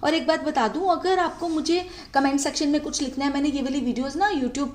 और एक बात बता दूं, अगर आपको मुझे कमेंट सेक्शन में कुछ लिखना है, मैंने ये वाली वीडियोस ना यूट्यूब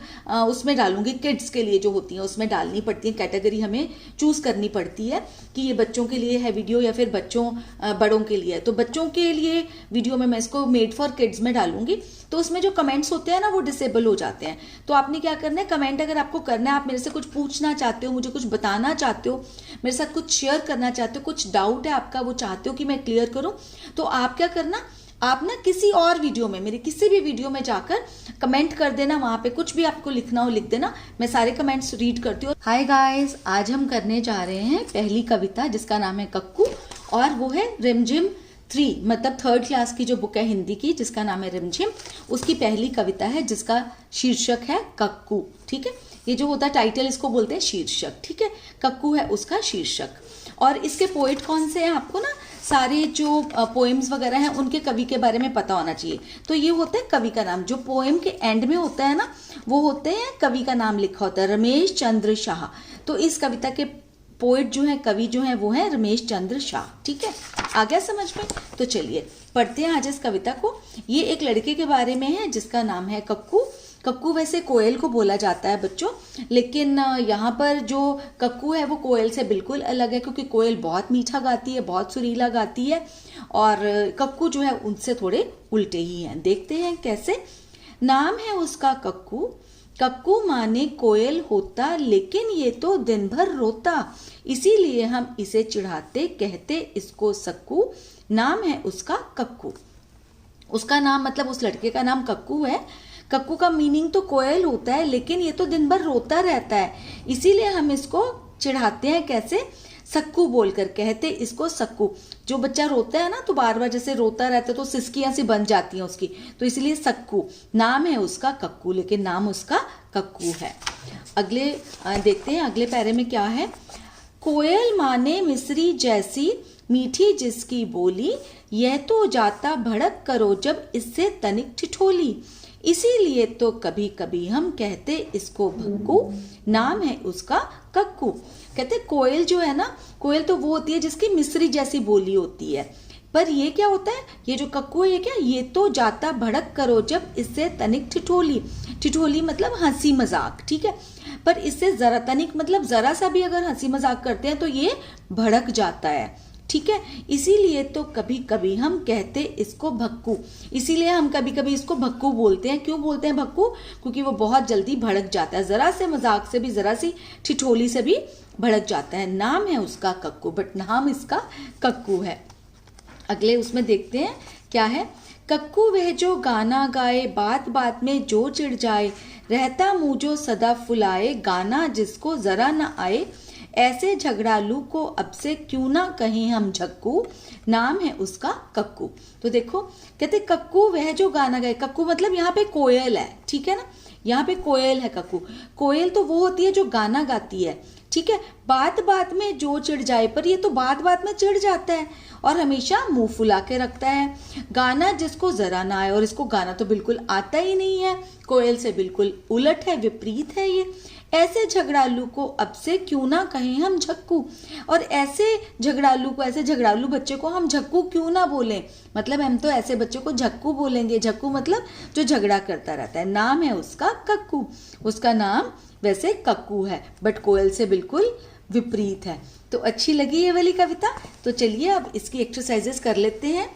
उसमें डालूंगी, किड्स के लिए जो होती हैं उसमें डालनी पड़ती है, कैटेगरी हमें चूज करनी पड़ती है कि ये बच्चों के लिए है वीडियो या फिर बड़ों के लिए है। तो बच्चों के लिए वीडियो में मैं इसको मेड फॉर किड्स में डालूंगी, तो उसमें जो कमेंट्स होते हैं ना वो डिसेबल हो जाते हैं। तो आपने क्या करना है, कमेंट अगर आपको करना है, आप मेरे से कुछ पूछना चाहते हो, मुझे कुछ बताना चाहते हो, मेरे साथ कुछ शेयर करना चाहते हो, कुछ डाउट है आपका वो चाहते हो कि मैं क्लियर करूं, तो आप क्या करना, आप ना किसी और वीडियो में, मेरे किसी भी वीडियो में जाकर कमेंट कर देना, वहां पे कुछ भी आपको लिखना हो लिख देना, मैं सारे कमेंट्स रीड करती हूँ। हाय गाइस, आज हम करने जा रहे हैं पहली कविता जिसका नाम है कक्कू, और वो है रिमझिम 3, मतलब 3rd क्लास की जो बुक है हिंदी की जिसका नाम है रिमझिम, उसकी पहली कविता है जिसका शीर्षक है कक्कू। ठीक है, ये जो होता है टाइटल इसको बोलते हैं शीर्षक। ठीक है, कक्कू है उसका शीर्षक। और इसके पोएट कौन से हैं, आपको ना सारे जो पोएम्स वगैरह हैं उनके कवि के बारे में पता होना चाहिए। तो ये होता है कवि का नाम, जो पोएम के एंड में होता है ना वो होते हैं कवि का नाम लिखा होता है, रमेश चंद्र शाह। तो इस कविता के पोएट जो है, कवि जो है वो है रमेश चंद्र शाह। ठीक है, आ गया समझ में? तो चलिए पढ़ते हैं आज इस कविता को। ये एक लड़के के बारे में है जिसका नाम है कक्कू। कक्कू वैसे कोयल को बोला जाता है बच्चों, लेकिन यहाँ पर जो कक्कू है वो कोयल से बिल्कुल अलग है, क्योंकि कोयल बहुत मीठा गाती है, बहुत सुरीला गाती है, और कक्कू जो है उनसे थोड़े उल्टे ही हैं। देखते हैं कैसे। नाम है उसका कक्कू, कक्कू माने कोयल होता, लेकिन ये तो दिन भर रोता, इसीलिए हम इसे चिढ़ाते, कहते इसको सक्कू। नाम है उसका कक्कू। उसका नाम मतलब उस लड़के का नाम कक्कू है। कक्कू का मीनिंग तो कोयल होता है, लेकिन ये तो दिन भर रोता रहता है, इसीलिए हम इसको चिढ़ाते हैं कैसे, सक्कू बोलकर, कहते इसको सक्कू। जो बच्चा रोता है ना तो बार बार जैसे रोता रहता है तो सिसकियां सी बन जाती हैं उसकी, तो इसलिए सक्कू। नाम है उसका कक्कू, लेकिन नाम उसका कक्कू है। अगले देखते हैं अगले पैरे में क्या है। कोयल माने मिस्री जैसी, मीठी जिसकी बोली, यह तो जाता भड़क करो जब इससे तनिक ठिठोली, इसीलिए तो कभी कभी हम कहते इसको भक्कू। नाम है उसका कक्कू। कहते कोयल जो है ना, कोयल तो वो होती है जिसकी मिस्री जैसी बोली होती है, पर ये क्या होता है, ये जो कक्कू है ये क्या, ये तो जाता भड़क करो जब इससे तनिक ठिठोली। ठिठोली मतलब हंसी मजाक। ठीक है, पर इससे जरा तनिक मतलब जरा सा भी अगर हंसी मजाक करते हैं तो ये भड़क जाता है। ठीक है, इसीलिए तो कभी कभी हम कहते इसको भक्कू, इसीलिए हम कभी कभी इसको भक्कू बोलते हैं। क्यों बोलते हैं भक्कू? क्योंकि वो बहुत जल्दी भड़क जाता है, जरा से मजाक से भी, जरा सी ठिठोली से भी भड़क जाता है। नाम है उसका कक्कू, बट नाम इसका कक्कू है। अगले उसमें देखते हैं क्या है। कक्कू वह जो गाना गाए, बात बात में जो चिढ़ जाए, रहता मुँह जो सदा फुलाए, गाना जिसको जरा न आए, ऐसे झगड़ालू को अब से क्यों ना कहें हम झक्कू। नाम है उसका कक्कू। तो देखो कहते कक्कू वह जो गाना गाए, कक्कू मतलब यहाँ पे कोयल है। ठीक है ना, यहाँ पे कोयल है कक्कू। कोयल तो वो होती है जो गाना गाती है। ठीक है, बात बात में जो चिढ़ जाए, पर ये तो बात बात में चिढ़ जाता है और हमेशा मुंह फुला के रखता है। गाना जिसको जरा ना आए, और इसको गाना तो बिल्कुल आता ही नहीं है, कोयल से बिल्कुल उलट है, विपरीत है ये। ऐसे झगड़ालू को अब से क्यों ना कहें हम झक्कू, और ऐसे झगड़ालू को, ऐसे झगड़ालू बच्चे को हम झक्कू क्यों ना बोलें, मतलब हम तो ऐसे बच्चे को झक्कू बोलेंगे। झक्कू मतलब जो झगड़ा करता रहता है। नाम है उसका कक्कू। उसका नाम वैसे कक्कू है, बट कोयल से बिल्कुल विपरीत है। तो अच्छी लगी ये वाली कविता? तो चलिए अब इसकी एक्सरसाइजेस कर लेते हैं।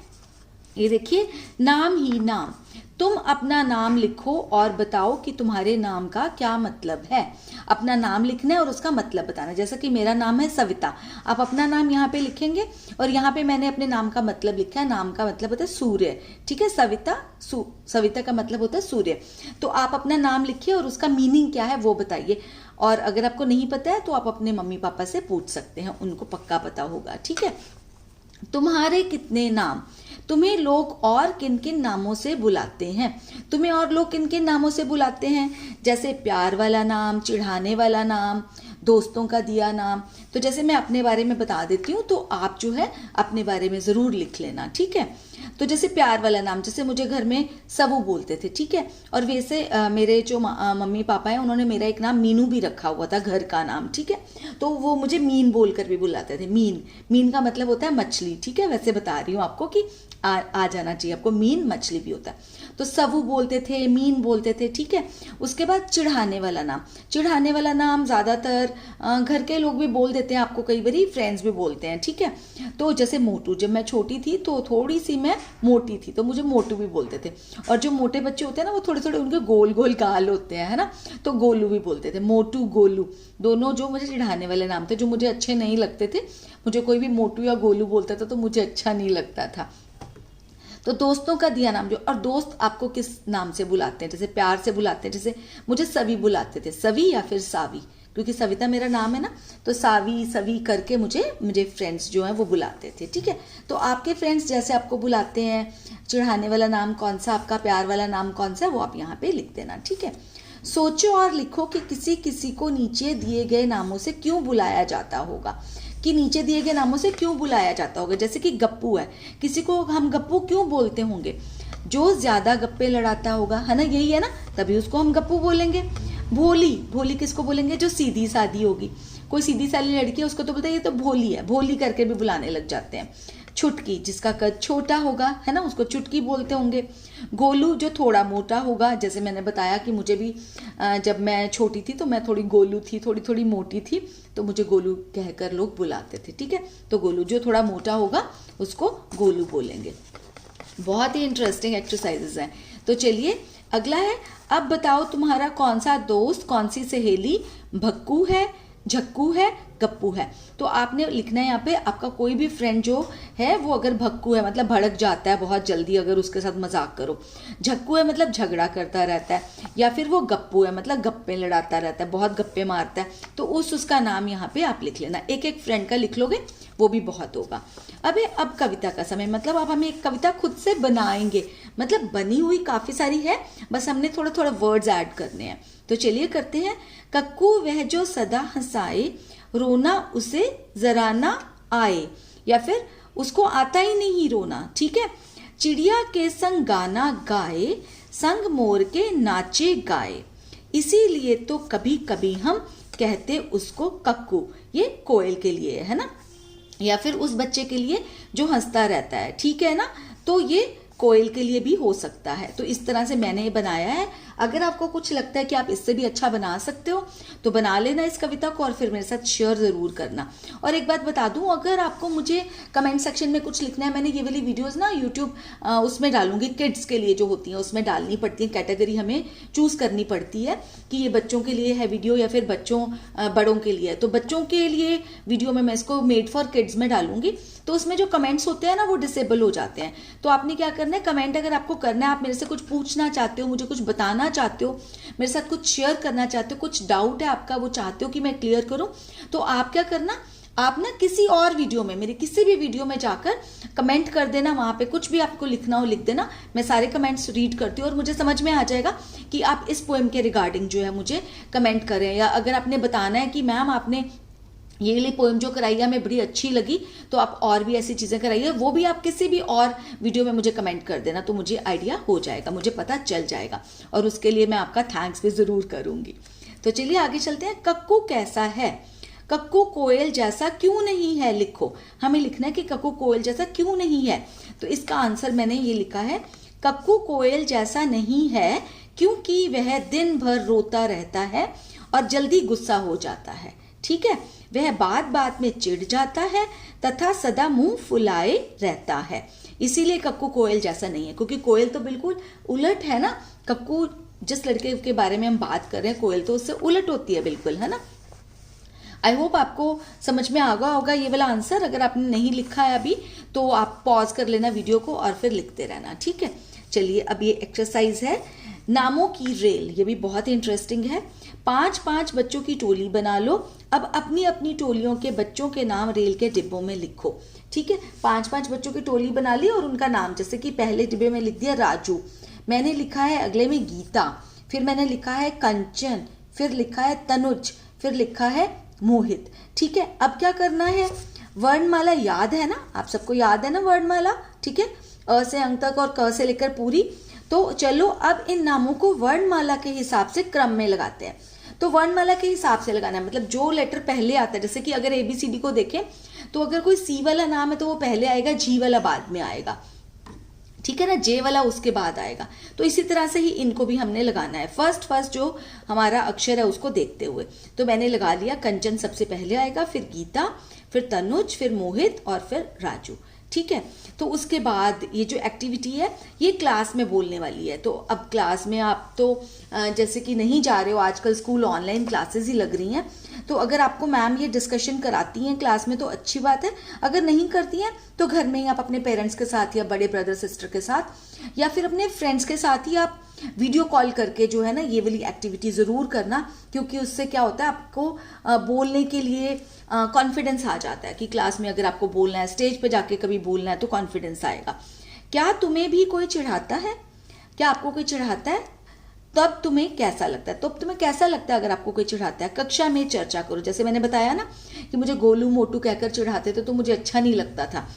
ये देखिए, नाम ही नाम। तुम अपना नाम लिखो और बताओ कि तुम्हारे नाम का क्या मतलब है। अपना नाम लिखना है और उसका मतलब बताना। जैसा कि मेरा नाम है सविता, आप अपना नाम यहाँ पे लिखेंगे और यहाँ पे मैंने अपने नाम का मतलब लिखा है। नाम का मतलब होता है सूर्य। ठीक है, सविता, सविता का मतलब होता है सूर्य। तो आप अपना नाम लिखिए और उसका मीनिंग क्या है वो बताइए। और अगर आपको नहीं पता है तो आप अपने मम्मी पापा से पूछ सकते हैं, उनको पक्का पता होगा। ठीक है, तुम्हारे कितने नाम, तुम्हें लोग और किन किन नामों से बुलाते हैं। तुम्हें और लोग किन किन नामों से बुलाते हैं, जैसे प्यार वाला नाम, चिढ़ाने वाला नाम, दोस्तों का दिया नाम। तो जैसे मैं अपने बारे में बता देती हूँ, तो आप जो है अपने बारे में ज़रूर लिख लेना। ठीक है, तो जैसे प्यार वाला नाम, जैसे मुझे घर में सबू बोलते थे, ठीक है। और वैसे मेरे जो मम्मी पापा हैं उन्होंने मेरा एक नाम मीनू भी रखा हुआ था, घर का नाम, ठीक है। तो वो मुझे मीन बोलकर भी बुलाते थे। मीन, मीन का मतलब होता है मछली, ठीक है। वैसे बता रही हूँ आपको कि आ जाना चाहिए आपको, मीन मछली भी होता है। तो सबू बोलते थे, मीन बोलते थे, ठीक है। उसके बाद चिढ़ाने वाला नाम, चिढ़ाने वाला नाम ज़्यादातर घर के लोग भी बोल देते हैं आपको, कई बारी फ्रेंड्स भी बोलते हैं, ठीक है। तो जैसे मोटू, जब मैं छोटी थी तो थोड़ी सी मैं मोटी थी तो मुझे मोटू भी बोलते थे। और जो मोटे बच्चे होते हैं ना वो थोड़े थोड़े उनके गोल गोल गाल होते हैं, है ना, तो गोलू भी बोलते थे। मोटू, गोलू दोनों जो मुझे चिढ़ाने वाले नाम थे, जो मुझे अच्छे नहीं लगते थे। मुझे कोई भी मोटू या गोलू बोलता था तो मुझे अच्छा नहीं लगता था। तो दोस्तों का दिया नाम जो, और दोस्त आपको किस नाम से बुलाते हैं, जैसे प्यार से बुलाते हैं, जैसे मुझे सवी बुलाते थे, सवी या फिर सावी, क्योंकि सविता मेरा नाम है ना, तो सावी सवी करके मुझे फ्रेंड्स जो हैं वो बुलाते थे, ठीक है। तो आपके फ्रेंड्स जैसे आपको बुलाते हैं, चिढ़ाने वाला नाम कौन सा, आपका प्यार वाला नाम कौन सा है, वो आप यहाँ पे लिख देना, ठीक है। सोचो और लिखो कि किसी किसी को नीचे दिए गए नामों से क्यों बुलाया जाता होगा, कि नीचे दिए गए नामों से क्यों बुलाया जाता होगा। जैसे कि गप्पू है, किसी को हम गप्पू क्यों बोलते होंगे, जो ज्यादा गप्पे लड़ाता होगा, है ना, यही है ना, तभी उसको हम गप्पू बोलेंगे। भोली, भोली किसको बोलेंगे, जो सीधी सादी होगी, कोई सीधी सादी लड़की है उसको तो बोलते हैं ये तो भोली है, भोली करके भी बुलाने लग जाते हैं। छुटकी, जिसका कद छोटा होगा, है ना, उसको चुटकी बोलते होंगे। गोलू, जो थोड़ा मोटा होगा, जैसे मैंने बताया कि मुझे भी जब मैं छोटी थी तो मैं थोड़ी गोलू थी, थोड़ी थोड़ी मोटी थी, तो मुझे गोलू कहकर लोग बुलाते थे, ठीक है। तो गोलू, जो थोड़ा मोटा होगा उसको गोलू बोलेंगे। बहुत ही इंटरेस्टिंग एक्सरसाइजेज हैं। तो चलिए अगला है, अब बताओ तुम्हारा कौन सा दोस्त, कौन सी सहेली भक्कू है, झक्कू है, गप्पू है। तो आपने लिखना है यहाँ पे, आपका कोई भी फ्रेंड जो है वो अगर भक्कू है मतलब भड़क जाता है बहुत जल्दी अगर उसके साथ मजाक करो, झक्कू है मतलब झगड़ा करता रहता है, या फिर वो गप्पू है मतलब गप्पे लड़ाता रहता है, बहुत गप्पे मारता है, तो उसका नाम यहाँ पे आप लिख लेना। एक एक फ्रेंड का लिख लोगे वो भी बहुत होगा। अब कविता का समय, मतलब अब हमें एक कविता खुद से बनाएंगे, मतलब बनी हुई काफी सारी है, बस हमने थोड़ा थोड़ा वर्ड्स ऐड करने हैं। तो चलिए करते हैं। कक्कू वह जो सदा हंसाए, रोना उसे जरा ना आए, या फिर उसको आता ही नहीं रोना, ठीक है। चिड़िया के संग गाना गाए, संग मोर के नाचे गाए, इसीलिए तो कभी कभी हम कहते उसको कक्कू। ये कोयल के लिए है ना, या फिर उस बच्चे के लिए जो हंसता रहता है, ठीक है ना, तो ये कोयल के लिए भी हो सकता है। तो इस तरह से मैंने ये बनाया है। अगर आपको कुछ लगता है कि आप इससे भी अच्छा बना सकते हो तो बना लेना इस कविता को और फिर मेरे साथ शेयर जरूर करना। और एक बात बता दूं, अगर आपको मुझे कमेंट सेक्शन में कुछ लिखना है, मैंने ये वाली वीडियोस ना यूट्यूब उसमें डालूंगी, किड्स के लिए जो होती हैं उसमें डालनी पड़ती है, कैटेगरी हमें चूज करनी पड़ती है कि ये बच्चों के लिए है वीडियो या फिर बड़ों के लिए। तो बच्चों के लिए वीडियो में मैं इसको मेड फॉर किड्स में डालूंगी, तो उसमें जो कमेंट्स होते हैं ना वो डिसेबल हो जाते हैं। तो आपने क्या करना है, कमेंट अगर आपको करना है, आप मेरे से कुछ पूछना चाहते हो, मुझे कुछ बताना चाहते हो, मेरे साथ कुछ शेयर करना चाहते हो, कुछ डाउट है आपका वो चाहते हो कि मैं क्लियर करूं, तो आप क्या करना, आप ना किसी और वीडियो में, मेरे किसी भी वीडियो में जाकर कमेंट कर देना, वहां पे कुछ भी आपको लिखना हो लिख देना, मैं सारे कमेंट्स रीड करती हूँ और मुझे समझ में आ जाएगा कि आप इस पोएम के रिगार्डिंग जो है मुझे कमेंट करें। या अगर आपने बताना है कि मैम आपने ये वाली पोएम जो कराई है हमें बड़ी अच्छी लगी, तो आप और भी ऐसी चीजें कराइए, वो भी आप किसी भी और वीडियो में मुझे कमेंट कर देना, तो मुझे आइडिया हो जाएगा, मुझे पता चल जाएगा, और उसके लिए मैं आपका थैंक्स भी जरूर करूंगी। तो चलिए आगे चलते हैं। कक्कू कैसा है, कक्कू कोयल जैसा क्यों नहीं है, लिखो। हमें लिखना है कि कक्कू कोयल जैसा क्यों नहीं है। तो इसका आंसर मैंने ये लिखा है, कक्कू कोयल जैसा नहीं है क्योंकि वह दिन भर रोता रहता है और जल्दी गुस्सा हो जाता है, ठीक है। वह बात बात में चिढ़ जाता है तथा सदा मुंह फुलाए रहता है, इसीलिए कक्कू कोयल जैसा नहीं है, क्योंकि कोयल तो बिल्कुल उलट है ना। कक्कू जिस लड़के के बारे में हम बात कर रहे हैं, कोयल तो उससे उलट होती है बिल्कुल, है ना। आई होप आपको समझ में आ गया होगा ये वाला आंसर। अगर आपने नहीं लिखा है अभी तो आप पॉज कर लेना वीडियो को और फिर लिखते रहना, ठीक है। चलिए अब ये एक्सरसाइज है, नामों की रेल, ये भी बहुत ही इंटरेस्टिंग है। 5-5 बच्चों की टोली बना लो, अब अपनी अपनी टोलियों के बच्चों के नाम रेल के डिब्बों में लिखो, ठीक है। 5-5 बच्चों की टोली बना ली और उनका नाम, जैसे कि पहले डिब्बे में लिख दिया राजू, मैंने लिखा है अगले में गीता, फिर मैंने लिखा है कंचन, फिर लिखा है तनुज, फिर लिखा है मोहित, ठीक है। अब क्या करना है, वर्णमाला याद है ना, आप सबको याद है ना वर्णमाला, ठीक है। अ से अंक तक और क से लेकर पूरी। तो चलो अब इन नामों को वर्णमाला के हिसाब से क्रम में लगाते हैं। तो वर्णमाला के हिसाब से लगाना है, मतलब जो लेटर पहले आता है, जैसे कि अगर ABCD को देखें तो अगर कोई C वाला नाम है तो वो पहले आएगा, G वाला बाद में आएगा, ठीक है ना, J वाला उसके बाद आएगा। तो इसी तरह से ही इनको भी हमने लगाना है, फर्स्ट जो हमारा अक्षर है उसको देखते हुए। तो मैंने लगा लिया, कंचन सबसे पहले आएगा, फिर गीता, फिर तनुज, फिर मोहित और फिर राजू, ठीक है। तो उसके बाद ये जो एक्टिविटी है ये क्लास में बोलने वाली है। तो अब क्लास में आप तो जैसे कि नहीं जा रहे हो, आजकल स्कूल ऑनलाइन क्लासेस ही लग रही हैं, तो अगर आपको मैम ये डिस्कशन कराती हैं क्लास में तो अच्छी बात है, अगर नहीं करती हैं तो घर में ही आप अपने पेरेंट्स के साथ या बड़े ब्रदर सिस्टर के साथ या फिर अपने फ्रेंड्स के साथ ही आप वीडियो कॉल करके जो है ना ये वाली एक्टिविटी ज़रूर करना, क्योंकि उससे क्या होता है आपको बोलने के लिए कॉन्फिडेंस आ जाता है कि क्लास में अगर आपको बोलना है, स्टेज पे जाके कभी बोलना है तो कॉन्फिडेंस आएगा। क्या तुम्हें भी कोई चिढ़ाता है? क्या आपको कोई चिढ़ाता है? तब तुम्हें कैसा लगता है? तो तुम्हें कैसा लगता है अगर आपको कोई चिढ़ाता है? कक्षा में चर्चा करो। जैसे मैंने बताया ना कि मुझे गोलू मोटू कहकर चिढ़ाते थे तो मुझे अच्छा नहीं लगता था,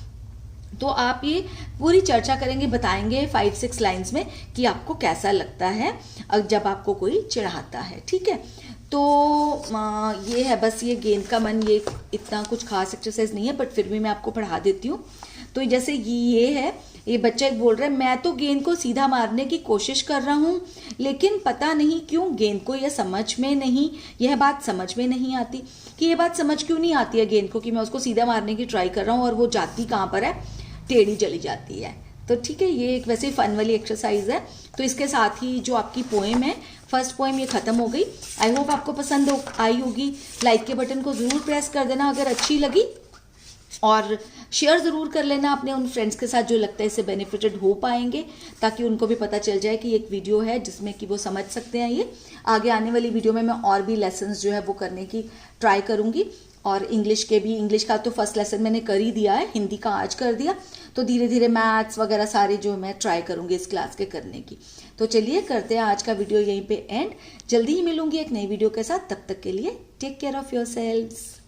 तो आप ये पूरी चर्चा करेंगे, बताएंगे 5-6 लाइंस में कि आपको कैसा लगता है जब आपको कोई चिढ़ाता है, ठीक है। तो ये है बस, ये गेंद का मन, ये इतना कुछ खास एक्सरसाइज नहीं है बट फिर भी मैं आपको पढ़ा देती हूँ। तो जैसे ये है, ये बच्चा एक बोल रहा है, मैं तो गेंद को सीधा मारने की कोशिश कर रहा हूँ लेकिन पता नहीं क्यों गेंद को यह समझ में नहीं, यह बात समझ में नहीं आती कि ये बात समझ क्यों नहीं आती है गेंद को कि मैं उसको सीधा मारने की ट्राई कर रहा हूँ और वो जाती कहाँ पर है, टेढ़ी चली जाती है। तो ठीक है, ये एक वैसे फन वाली एक्सरसाइज है। तो इसके साथ ही जो आपकी पोएम है, फर्स्ट पोएम ये खत्म हो गई। आई होप आपको पसंद आई होगी। लाइक के बटन को ज़रूर प्रेस कर देना अगर अच्छी लगी, और शेयर ज़रूर कर लेना अपने उन फ्रेंड्स के साथ जो लगता है इससे बेनिफिटेड हो पाएंगे, ताकि उनको भी पता चल जाए कि एक वीडियो है जिसमें कि वो समझ सकते हैं। ये आगे आने वाली वीडियो में मैं और भी लेसन्स जो है वो करने की ट्राई करूँगी, और इंग्लिश के भी, इंग्लिश का तो फर्स्ट लेसन मैंने कर ही दिया है, हिंदी का आज कर दिया, तो धीरे धीरे मैथ्स वगैरह सारे जो मैं ट्राई करूँगी इस क्लास के करने की। तो चलिए करते हैं आज का वीडियो यहीं पे एंड। जल्दी ही मिलूंगी एक नई वीडियो के साथ, तब तक के लिए टेक केयर ऑफ़ योरसेल्व्स।